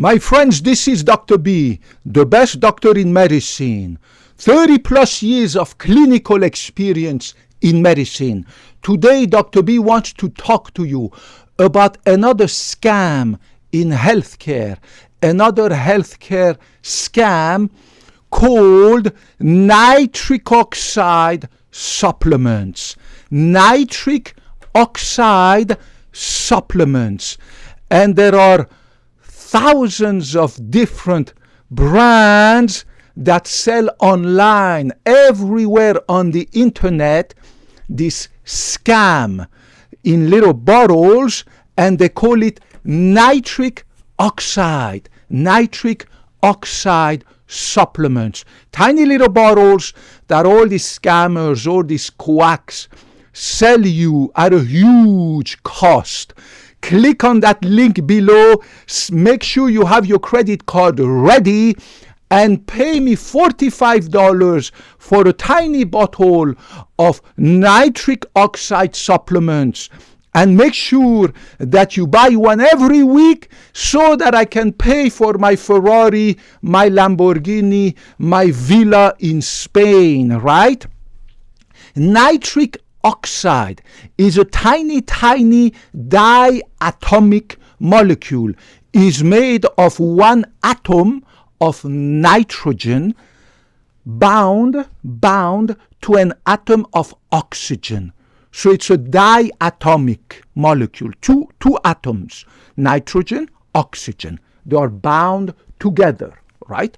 My friends, this is Dr. B, the best doctor in medicine. 30 plus years of clinical experience in medicine. Today, Dr. B wants to talk to you about another scam in healthcare. Another healthcare scam called nitric oxide supplements. Nitric oxide supplements. And there are thousands of different brands that sell online everywhere on the internet this scam in little bottles, and they call it nitric oxide supplements. Tiny little bottles that all these scammers, all these quacks sell you at a huge cost. Click on that link below, make sure you have your credit card ready, and pay me $45 for a tiny bottle of nitric oxide supplements. And make sure that you buy one every week so that I can pay for my Ferrari, my Lamborghini, my villa in Spain, right? Nitric oxide is a tiny diatomic molecule. It is made of one atom of nitrogen bound to an atom of oxygen. So it's a diatomic molecule, two atoms, nitrogen, oxygen. They are bound together, right?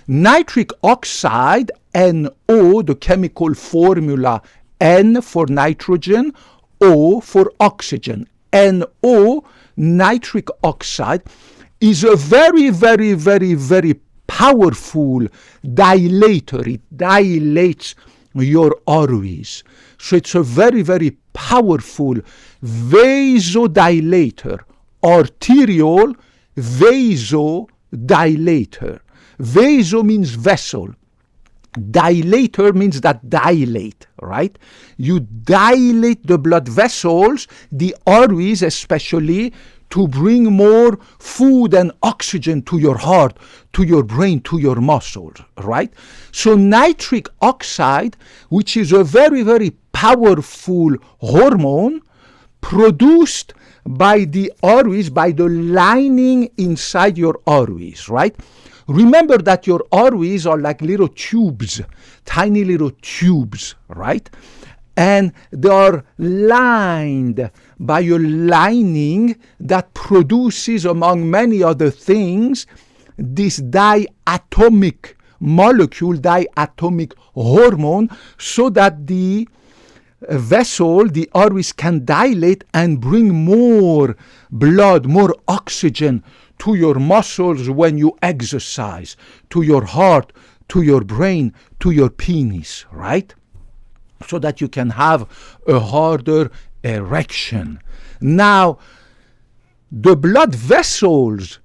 Nitric oxide, NO, the chemical formula, N for nitrogen, O for oxygen. NO, nitric oxide, is a very powerful dilator. It dilates your arteries. So it's a very powerful vasodilator, arterial vasodilator. Vaso means vessel. Dilator means that dilate, right? You dilate the blood vessels, the arteries especially, to bring more food and oxygen to your heart, to your brain, to your muscles, right? So nitric oxide, which is a very powerful hormone produced by the arteries, by the lining inside your arteries, right? Remember that your arteries are like little tubes, tiny little tubes, right? And they are lined by a lining that produces, among many other things, this diatomic molecule, diatomic hormone, so that the vessel, the arteries, can dilate and bring more blood, more oxygen to your muscles when you exercise, to your heart, to your brain, to your penis, right? So that you can have a harder erection. Now, the blood vessels,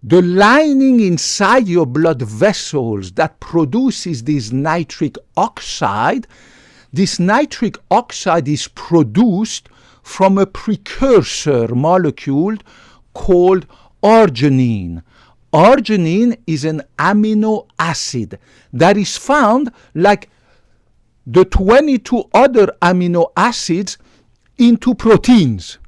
the lining inside your blood vessels that produces this nitric oxide is produced from a precursor molecule called arginine. Arginine is an amino acid that is found, like the 22 other amino acids, into proteins.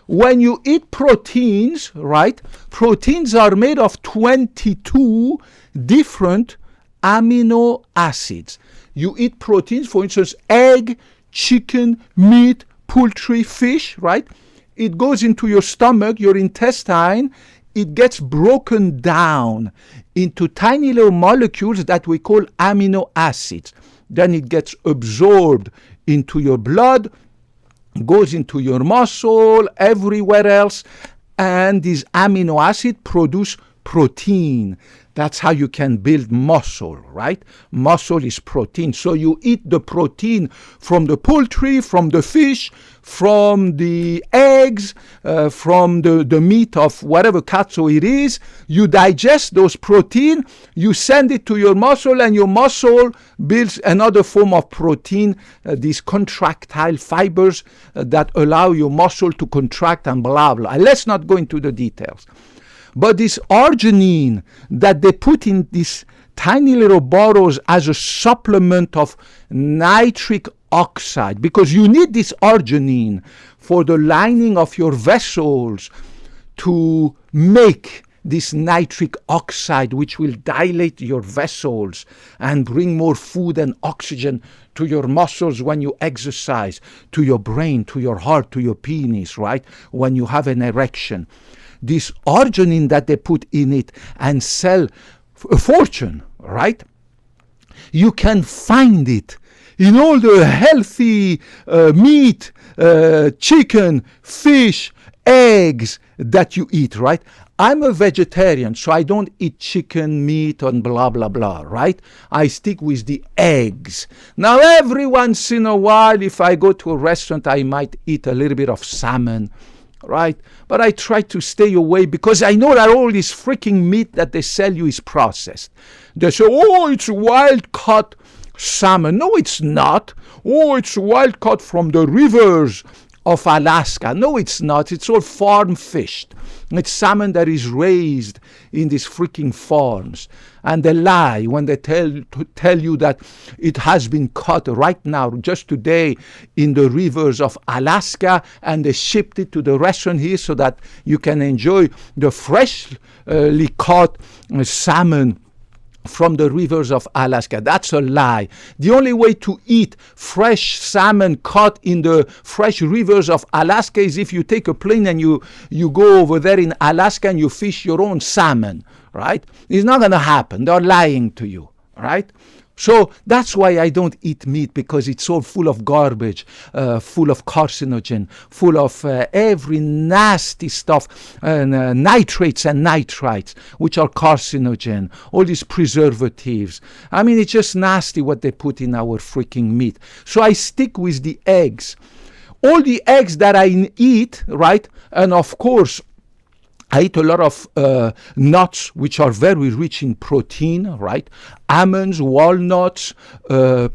When you eat proteins, right, proteins are made of 22 different amino acids. You eat proteins, for instance, egg, chicken, meat, poultry, fish, right? It goes into your stomach, your intestine, it gets broken down into tiny little molecules that we call amino acids. Then it gets absorbed into your blood, goes into your muscle, everywhere else, and these amino acids produce protein. That's how you can build muscle, right? Muscle is protein. So you eat the protein from the poultry, from the fish, from the eggs, from the meat of whatever cattle it is. You digest those protein, you send it to your muscle, and your muscle builds another form of protein, these contractile fibers that allow your muscle to contract and blah, blah. Let's not go into the details. But this arginine that they put in these tiny little bottles as a supplement of nitric oxide, because you need this arginine for the lining of your vessels to make this nitric oxide, which will dilate your vessels and bring more food and oxygen to your muscles when you exercise, to your brain, to your heart, to your penis, right? When you have an erection. This arginine that they put in it and sell a fortune, right? You can find it in all the healthy meat, chicken, fish, eggs that you eat, right? I'm a vegetarian, so I don't eat chicken, meat, and blah, blah, blah, right? I stick with the eggs. Now, every once in a while, if I go to a restaurant, I might eat a little bit of salmon, right? But I try to stay away because I know that all this freaking meat that they sell you is processed. They say, oh, it's wild-caught salmon. No, it's not. Oh, it's wild-caught from the rivers of Alaska. No, it's not. It's all farm-fished. It's salmon that is raised in these freaking farms. And they lie when they tell you that it has been caught right now, just today, in the rivers of Alaska, and they shipped it to the restaurant here so that you can enjoy the freshly caught salmon from the rivers of Alaska. That's a lie. The only way to eat fresh salmon caught in the fresh rivers of Alaska is if you take a plane and you go over there in Alaska and you fish your own salmon, right? It's not going to happen. They're lying to you, right? So that's why I don't eat meat, because it's all full of garbage, full of carcinogen, full of every nasty stuff, nitrates and nitrites, which are carcinogen, all these preservatives. I mean, it's just nasty what they put in our freaking meat. So I stick with the eggs. All the eggs that I eat, right, and of course, I eat a lot of nuts, which are very rich in protein, right? Almonds, walnuts,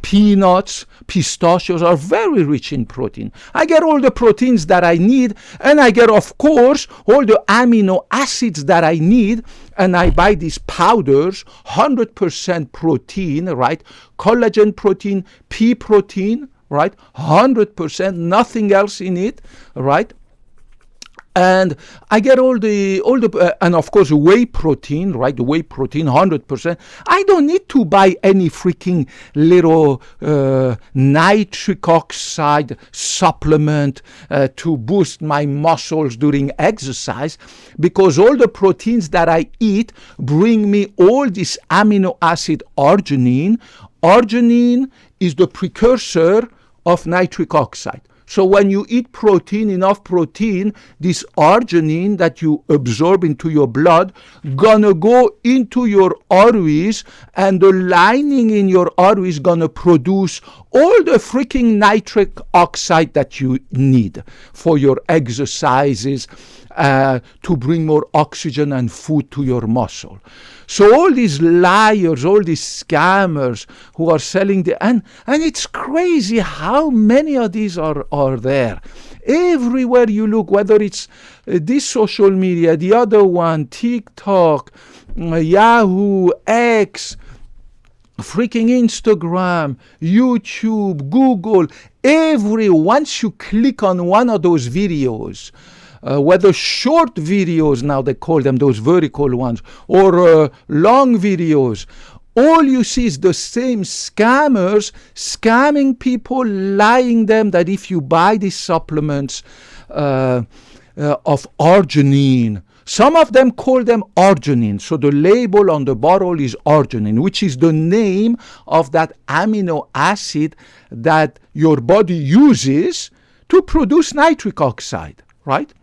peanuts, pistachios are very rich in protein. I get all the proteins that I need, and I get, of course, all the amino acids that I need, and I buy these powders, 100% protein, right? Collagen protein, pea protein, right? 100%, nothing else in it, right? And I get all the and of course whey protein, right? The whey protein, 100%. I don't need to buy any freaking little nitric oxide supplement to boost my muscles during exercise, because all the proteins that I eat bring me all this amino acid arginine. Arginine is the precursor of nitric oxide. So when you eat protein, enough protein, this arginine that you absorb into your blood gonna go into your arteries, and the lining in your arteries gonna produce all the freaking nitric oxide that you need for your exercises, to bring more oxygen and food to your muscle. So all these liars, all these scammers who are selling and it's crazy how many of these are there. Everywhere you look, whether it's this social media, the other one, TikTok, Yahoo, X, freaking Instagram, YouTube, Google, once you click on one of those videos, whether short videos, now they call them those vertical ones, or long videos, all you see is the same scammers scamming people, lying them that if you buy these supplements of arginine, some of them call them arginine. So the label on the bottle is arginine, which is the name of that amino acid that your body uses to produce nitric oxide, right?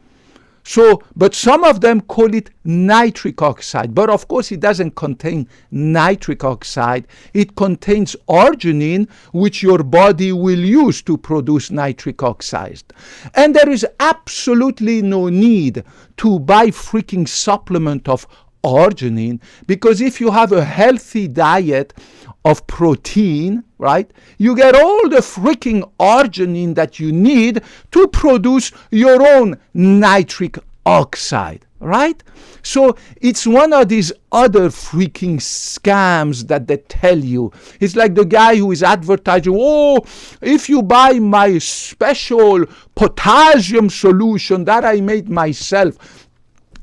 So, but some of them call it nitric oxide. But of course, it doesn't contain nitric oxide. It contains arginine, which your body will use to produce nitric oxide. And there is absolutely no need to buy freaking supplement of arginine, because if you have a healthy diet of protein, right, you get all the freaking arginine that you need to produce your own nitric oxide, right? So it's one of these other freaking scams that they tell you. It's like the guy who is advertising, oh, if you buy my special potassium solution that I made myself,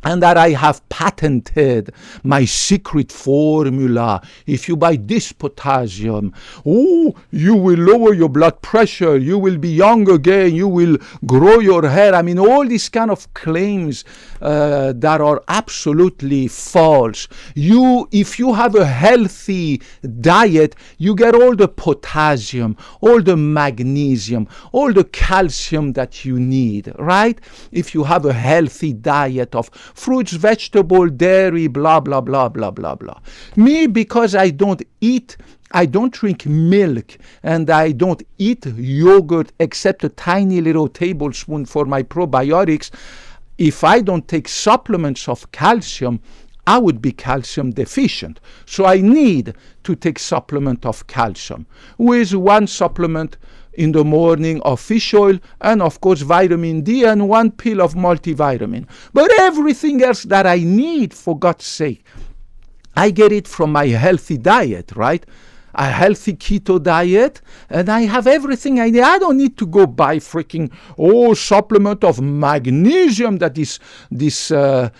and that I have patented, my secret formula. If you buy this potassium, oh, you will lower your blood pressure, you will be young again, you will grow your hair. I mean, all these kind of claims that are absolutely false. If you have a healthy diet, you get all the potassium, all the magnesium, all the calcium that you need, right? If you have a healthy diet of fruits, vegetable, dairy, blah, blah, blah, blah, blah, blah. Me, because I don't drink milk, and I don't eat yogurt except a tiny little tablespoon for my probiotics. If I don't take supplements of calcium, I would be calcium deficient. So I need to take supplement of calcium, with one supplement in the morning of fish oil, and of course vitamin D, and one pill of multivitamin. But everything else that I need, for God's sake, I get it from my healthy diet, right? A healthy keto diet, and I have everything I need. I don't need to go buy freaking supplement of magnesium that this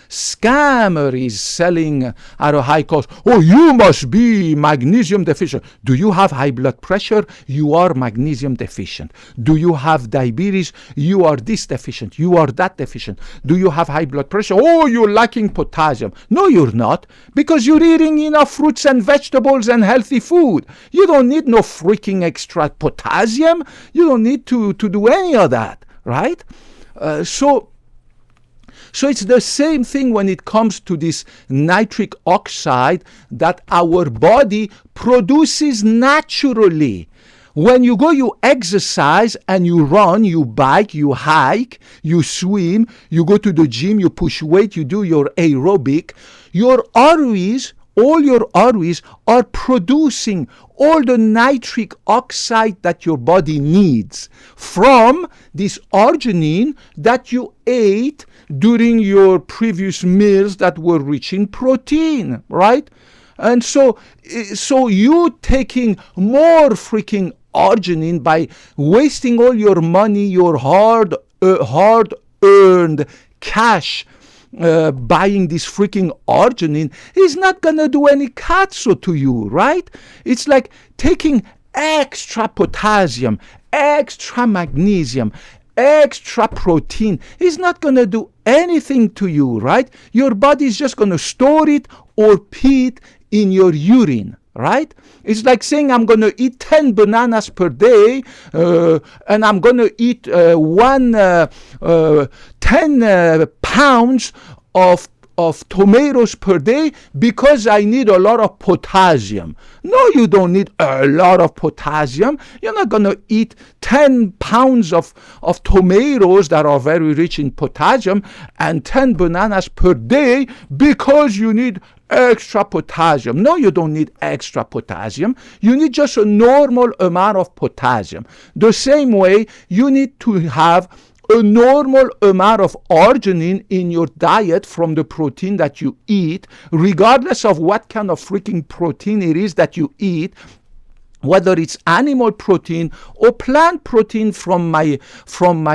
scammer is selling at a high cost. Oh, you must be magnesium deficient. Do you have high blood pressure? You are magnesium deficient. Do you have diabetes? You are this deficient. You are that deficient. Do you have high blood pressure? Oh, you're lacking potassium. No, you're not, because you're eating enough fruits and vegetables and healthy food. You don't need no freaking extra potassium. You don't need to do any of that, right? So it's the same thing when it comes to this nitric oxide that our body produces naturally. When you go, you exercise and you run, you bike, you hike, you swim, you go to the gym, you push weight, you do your aerobic, your arteries, all your arteries are producing all the nitric oxide that your body needs from this arginine that you ate during your previous meals that were rich in protein, right? And so you taking more freaking arginine by wasting all your money, your hard-earned cash, buying this freaking arginine is not gonna do any katsu to you, right? It's like taking extra potassium, extra magnesium, extra protein. It's not gonna do anything to you, right? Your body is just gonna store it or pee it in your urine, right? It's like saying I'm going to eat 10 bananas per day, and I'm going to eat 10 pounds of tomatoes per day because I need a lot of potassium. No, you don't need a lot of potassium. You're not going to eat 10 pounds of tomatoes that are very rich in potassium and 10 bananas per day because you need extra potassium. No, you don't need extra potassium. You need just a normal amount of potassium. The same way you need to have a normal amount of arginine in your diet from the protein that you eat, regardless of what kind of freaking protein it is that you eat, whether it's animal protein or plant protein from my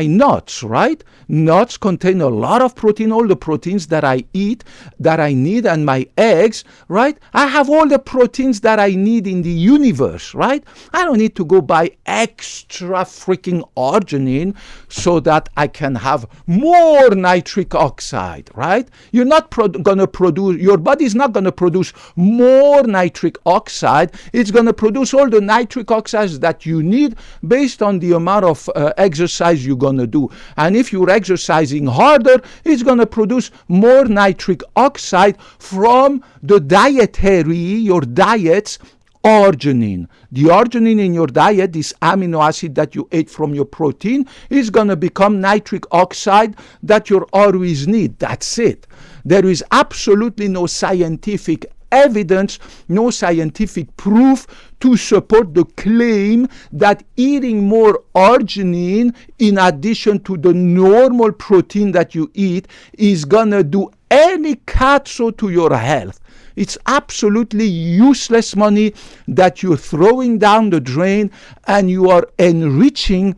nuts, right? Nuts contain a lot of protein, all the proteins that I eat, that I need, and my eggs, right? I have all the proteins that I need in the universe, right? I don't need to go buy extra freaking arginine so that I can have more nitric oxide, right? You're not going to produce, your body is not going to produce more nitric oxide. It's going to produce all the nitric oxides that you need based on the amount of exercise you're going to do. And if you're exercising harder, it's going to produce more nitric oxide from the dietary, your diet's arginine. The arginine in your diet, this amino acid that you ate from your protein, is going to become nitric oxide that your arteries need. That's it. There is absolutely no scientific evidence, no scientific proof to support the claim that eating more arginine in addition to the normal protein that you eat is gonna do any catso to your health. It's absolutely useless money that you're throwing down the drain, and you are enriching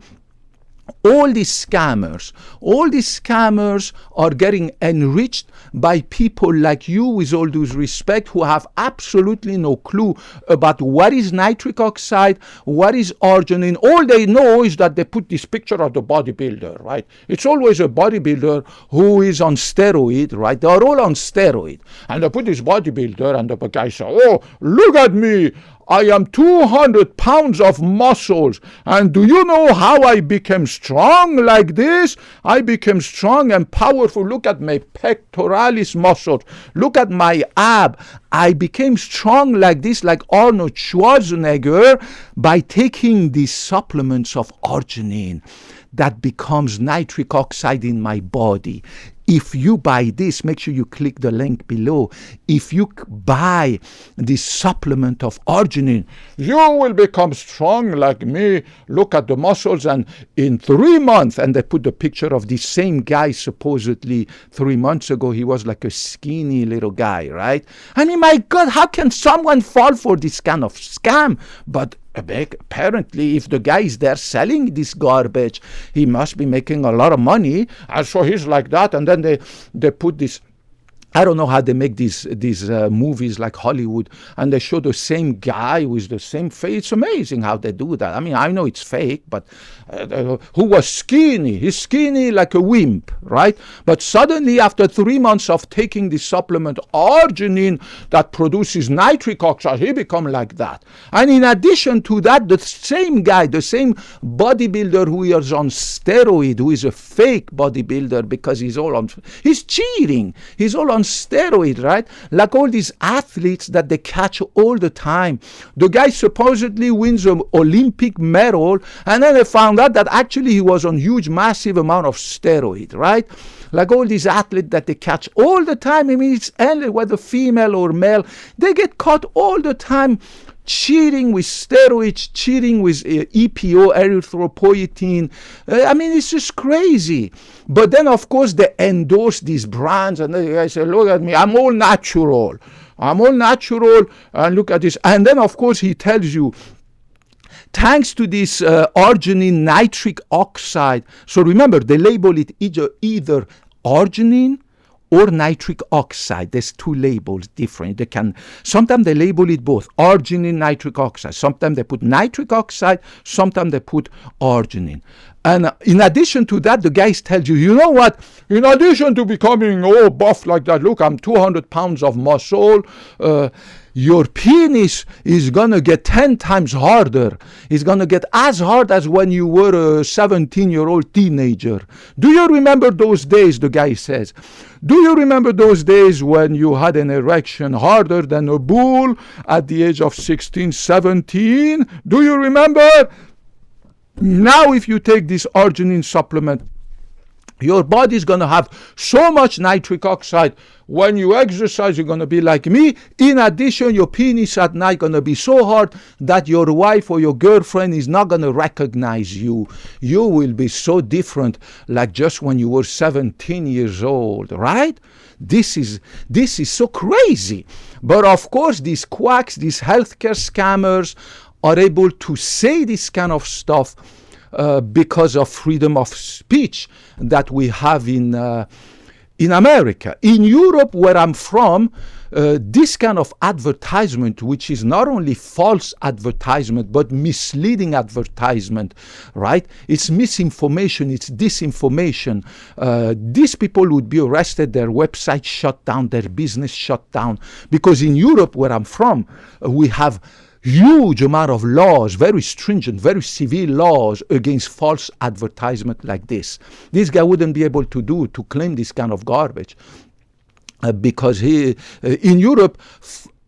all these scammers. All these scammers are getting enriched by people like you, with all due respect, who have absolutely no clue about what is nitric oxide, what is arginine. All they know is that they put this picture of the bodybuilder, right? It's always a bodybuilder who is on steroid, right? They are all on steroid. And they put this bodybuilder, and the guy says, oh, look at me. I am 200 pounds of muscles, and do you know how I became strong like this? I became strong and powerful. Look at my pectoralis muscles. Look at my ab. I became strong like this, like Arnold Schwarzenegger, by taking these supplements of arginine that becomes nitric oxide in my body. If you buy this, make sure you click the link below. If you buy this supplement of arginine, you will become strong like me. Look at the muscles, and in 3 months, and they put the picture of this same guy supposedly 3 months ago. He was like a skinny little guy, right? I mean, my God, how can someone fall for this kind of scam? But apparently, if the guy is there selling this garbage, he must be making a lot of money, and so he's like that. And then they put this, I don't know how they make these movies like Hollywood, and they show the same guy with the same face. It's amazing how they do that. I mean, I know it's fake, but who was skinny? He's skinny like a wimp, right? But suddenly, after 3 months of taking this supplement, arginine, that produces nitric oxide, he become like that. And in addition to that, the same guy, the same bodybuilder who is on steroid, who is a fake bodybuilder because he's cheating. He's all on steroid, right? Like all these athletes that they catch all the time. The guy supposedly wins an Olympic medal, and then they found out that actually he was on huge, massive amount of steroid, right? Like all these athletes that they catch all the time. I mean, it's endless, whether female or male, they get caught all the time cheating with steroids, cheating with EPO, erythropoietin. I mean, it's just crazy. But then, of course, they endorse these brands, and the guy say, look at me, I'm all natural. I'm all natural, and look at this. And then, of course, he tells you, thanks to this arginine nitric oxide. So remember, they label it either arginine or nitric oxide. There's two labels different. Sometimes they label it both, arginine, nitric oxide. Sometimes they put nitric oxide, sometimes they put arginine. And in addition to that, the guys tell you, you know what? In addition to becoming all buff like that, look, I'm 200 pounds of muscle, your penis is going to get 10 times harder. It's going to get as hard as when you were a 17-year-old teenager. Do you remember those days, the guy says? Do you remember those days when you had an erection harder than a bull at the age of 16, 17? Do you remember? Now, if you take this arginine supplement, your body is going to have so much nitric oxide. When you exercise, you're going to be like me. In addition, your penis at night going to be so hard that your wife or your girlfriend is not going to recognize you. You will be so different, like just when you were 17 years old, right? This is so crazy. But of course, these quacks, these healthcare scammers are able to say this kind of stuff because of freedom of speech that we have in America. In Europe, where I'm from, this kind of advertisement, which is not only false advertisement, but misleading advertisement, right? It's misinformation, it's disinformation. These people would be arrested, their website shut down, their business shut down. Because in Europe, where I'm from, we have huge amount of laws, very stringent, very severe laws against false advertisement like this. This guy wouldn't be able to claim this kind of garbage because in Europe,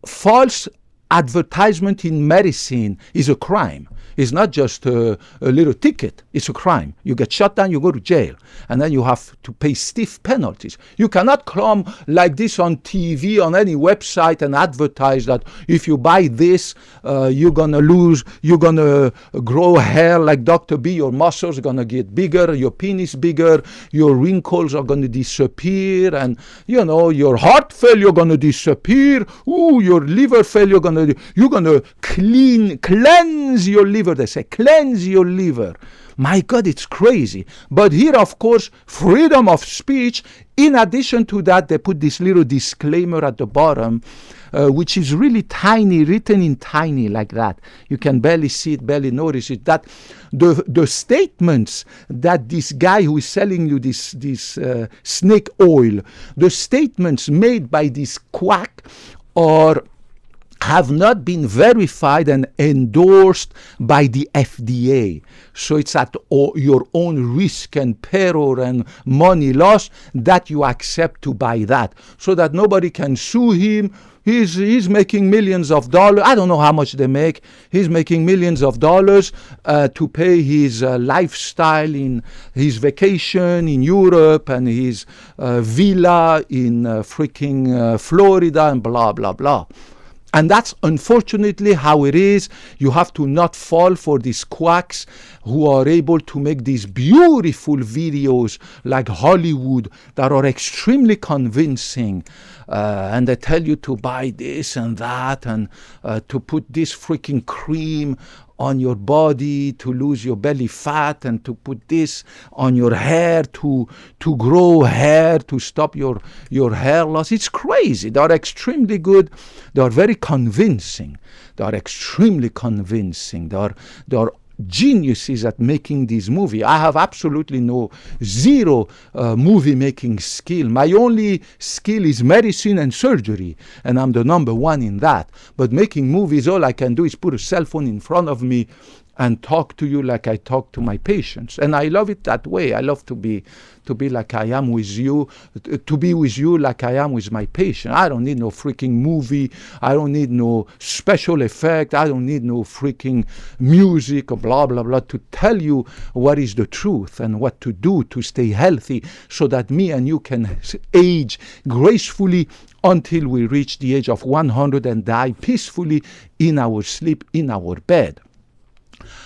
false advertisement in medicine is a crime. It's not just a little ticket. It's a crime. You get shut down, you go to jail, and then you have to pay stiff penalties. You cannot come like this on TV, on any website, and advertise that if you buy this, you're going to grow hair like Dr. B, your muscles are going to get bigger, your penis bigger, your wrinkles are going to disappear, and, your heart failure going to disappear. Ooh, your liver failure you're going to cleanse your liver. They say, cleanse your liver. My God, it's crazy. But here, of course, freedom of speech. In addition to that, they put this little disclaimer at the bottom, which is really tiny, written in tiny like that. You can barely see it, barely notice it. That the statements that this guy who is selling you this snake oil, the statements made by this quack have not been verified and endorsed by the FDA. So it's at your own risk and peril and money loss that you accept to buy that, so that nobody can sue him. He's making millions of dollars. I don't know how much they make. He's making millions of dollars to pay his lifestyle, in his vacation in Europe and his villa in freaking Florida and blah, blah, blah. And that's unfortunately how it is. You have to not fall for these quacks who are able to make these beautiful videos like Hollywood that are extremely convincing. And they tell you to buy this and that, and to put this freaking cream on your body to lose your belly fat, and to put this on your hair to grow hair, to stop your hair loss. It's crazy. They are extremely good. They are very convincing. They are extremely convincing. They are geniuses at making this movie. I have absolutely zero movie making skill. My only skill is medicine and surgery, and I'm the number one in that. But making movies, all I can do is put a cell phone in front of me and talk to you like I talk to my patients. And I love it that way. I love to be like I am with you, to be with you like I am with my patient. I don't need no freaking movie. I don't need no special effect. I don't need no freaking music or blah, blah, blah to tell you what is the truth and what to do to stay healthy, so that me and you can age gracefully until we reach the age of 100 and die peacefully in our sleep, in our bed.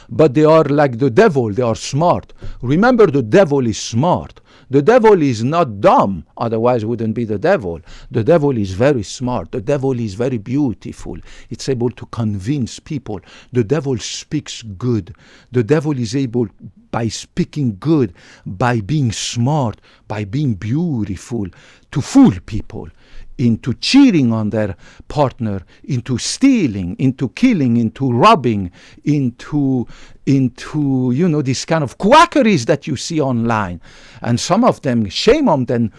But they are like the devil. They are smart. Remember, the devil is smart. The devil is not dumb, otherwise it wouldn't be the devil. The devil is very smart. The devil is very beautiful. It's able to convince people. The devil speaks good. The devil is able, by speaking good, by being smart, by being beautiful, to fool people into cheating on their partner, into stealing, into killing, into robbing, into this kind of quackeries that you see online. And some of them, shame on them,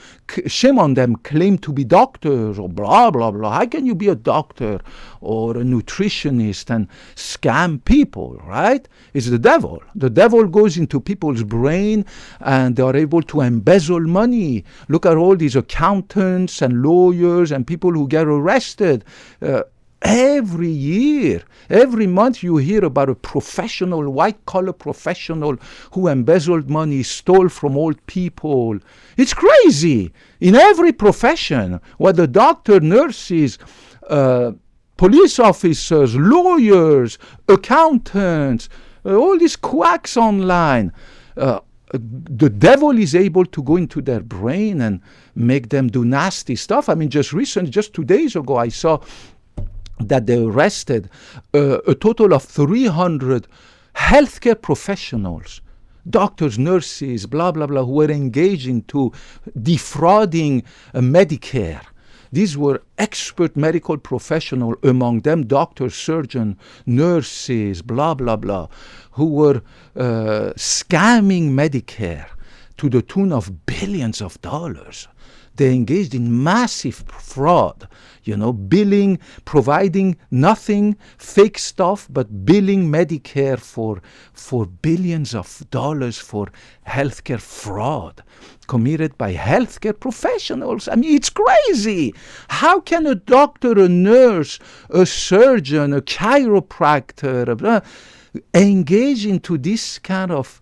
claim to be doctors or blah, blah, blah. How can you be a doctor or a nutritionist and scam people, right? It's the devil. The devil goes into people's brain and they are able to embezzle money. Look at all these accountants and lawyers and people who get arrested. Every year, every month you hear about a professional, white-collar professional who embezzled money, stole from old people. It's crazy. In every profession, whether doctor, nurses, police officers, lawyers, accountants, all these quacks online, the devil is able to go into their brain and make them do nasty stuff. I mean, just 2 days ago, I saw that they arrested a total of 300 healthcare professionals, doctors, nurses, blah, blah, blah, who were engaged into defrauding Medicare. These were expert medical professionals, among them doctors, surgeons, nurses, blah, blah, blah, who were scamming Medicare to the tune of billions of dollars. They engaged in massive fraud, billing, providing nothing, fake stuff, but billing Medicare for billions of dollars for healthcare fraud committed by healthcare professionals. I mean, it's crazy. How can a doctor, a nurse, a surgeon, a chiropractor, engage into this kind of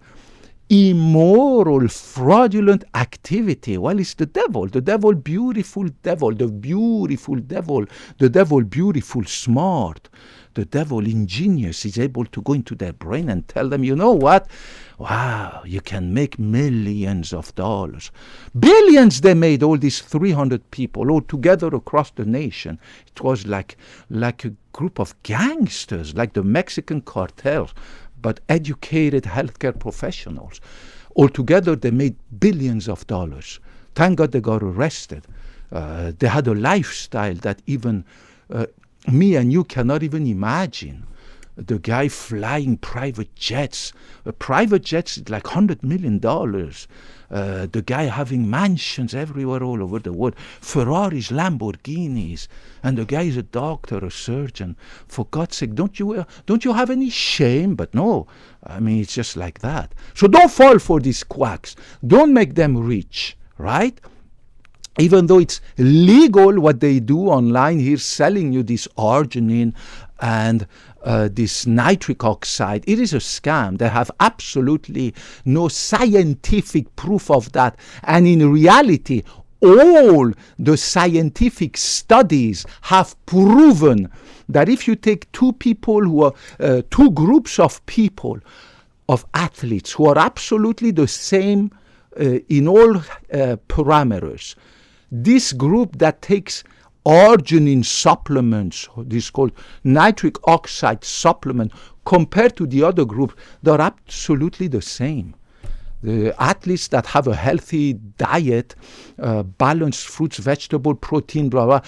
immoral, fraudulent activity. Well, it's the devil, beautiful devil, the beautiful devil, beautiful, smart, the devil, ingenious, is able to go into their brain and tell them, you know what? Wow, you can make millions of dollars. Billions they made, all these 300 people, all together across the nation. It was like a group of gangsters, like the Mexican cartel, but educated healthcare professionals. Altogether, they made billions of dollars. Thank God they got arrested. They had a lifestyle that even me and you cannot even imagine. The guy flying private jets. Private jets is like $100 million. The guy having mansions everywhere all over the world. Ferraris, Lamborghinis. And the guy is a doctor, a surgeon. For God's sake, don't you have any shame? But no, I mean, it's just like that. So don't fall for these quacks. Don't make them rich, right? Even though it's legal what they do online here, selling you this arginine and this nitric oxide, it is a scam. They have absolutely no scientific proof of that. And in reality, all the scientific studies have proven that if you take two groups of people, of athletes who are absolutely the same in all parameters, this group that takes arginine supplements, this is called nitric oxide supplement, compared to the other group, they're absolutely the same. The athletes that have a healthy diet, balanced fruits, vegetable, protein, blah, blah,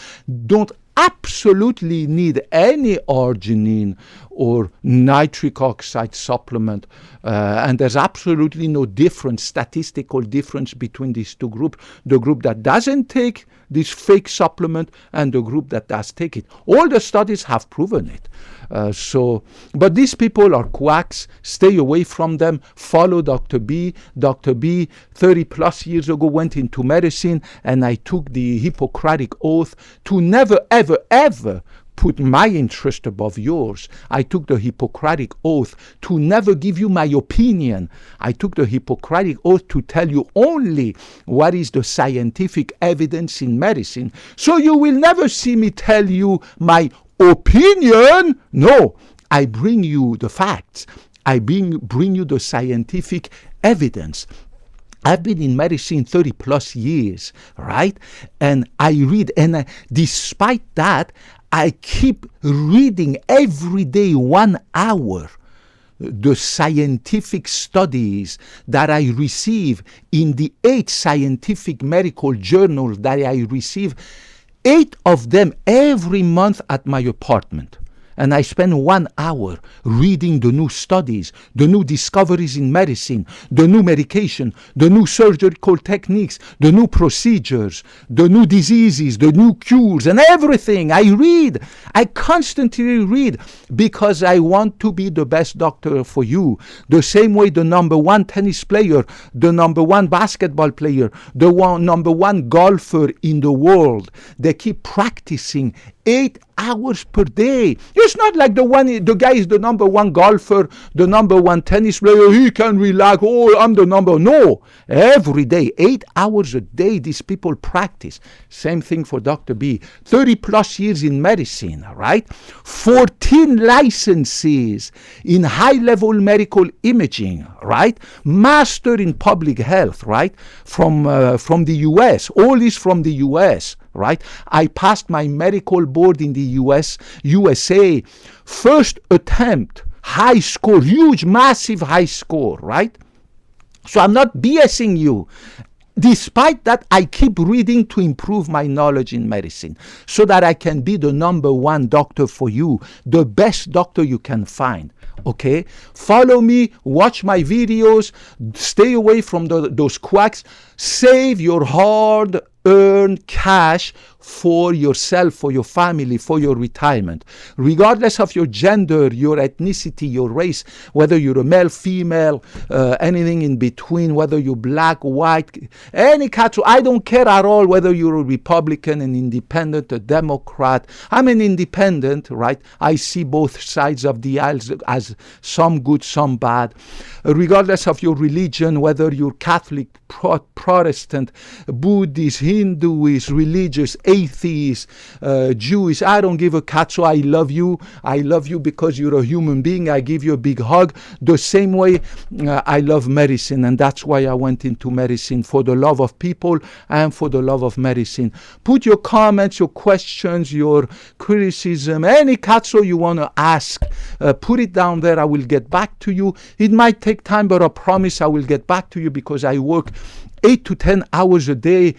don't absolutely need any arginine or nitric oxide supplement, and there's absolutely no statistical difference between these two groups. The group that doesn't take this fake supplement and the group that does take it. All the studies have proven it. But these people are quacks. Stay away from them. Follow Dr. B. Dr. B, 30 plus years ago, went into medicine, and I took the Hippocratic Oath to never, ever, ever put my interest above yours. I took the Hippocratic Oath to never give you my opinion. I took the Hippocratic Oath to tell you only what is the scientific evidence in medicine. So you will never see me tell you my opinion. No, I bring you the facts. I bring you the scientific evidence. I've been in medicine 30 plus years, right? And I read, and despite that, I keep reading every day 1 hour the scientific studies that I receive in the 8 scientific medical journals that I receive, 8 of them every month at my apartment. And I spend 1 hour reading the new studies, the new discoveries in medicine, the new medication, the new surgical techniques, the new procedures, the new diseases, the new cures, and everything. I constantly read, because I want to be the best doctor for you. The same way the number 1 tennis player, the number 1 basketball player, the number 1 golfer in the world, they keep practicing 8 hours per day. It's not like the guy is the number 1 golfer, the number 1 tennis player, he can relax, oh, I'm the number. No, every day, 8 hours a day, these people practice. Same thing for Dr. B. 30 plus years in medicine, right? 14 licenses in high-level medical imaging, right? Master in public health, right? From the U.S. All is from the U.S., right? I passed my medical board in the USA. First attempt, high score, huge, massive high score, right? So I'm not BSing you. Despite that, I keep reading to improve my knowledge in medicine so that I can be the number 1 doctor for you, the best doctor you can find. Okay? Follow me, watch my videos, stay away from those quacks. Save your hard-earned cash for yourself, for your family, for your retirement. Regardless of your gender, your ethnicity, your race, whether you're a male, female, anything in between, whether you're black, white, any catch, I don't care at all whether you're a Republican, an independent, a Democrat. I'm an independent, right? I see both sides of the aisles as some good, some bad. Regardless of your religion, whether you're Catholic, Protestant, Buddhist, Hinduist, religious, atheist, Jewish, I don't give a cat, so I love you. I love you because you're a human being. I give you a big hug. The same way I love medicine, and that's why I went into medicine, for the love of people and for the love of medicine. Put your comments, your questions, your criticism, any catso you want to ask, put it down there. I will get back to you. It might take time, but I promise I will get back to you, because I work 8 to 10 hours a day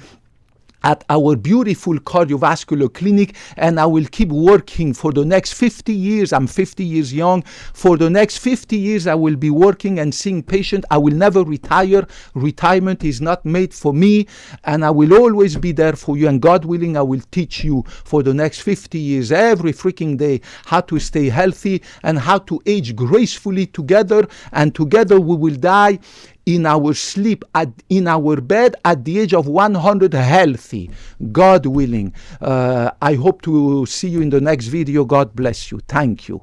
at our beautiful cardiovascular clinic, and I will keep working for the next 50 years. I'm 50 years young. For the next 50 years, I will be working and seeing patients. I will never retire. Retirement is not made for me, and I will always be there for you. And God willing, I will teach you for the next 50 years, every freaking day, how to stay healthy and how to age gracefully together. And together we will die in our sleep, in our bed, at the age of 100, healthy, God willing. I hope to see you in the next video. God bless you. Thank you.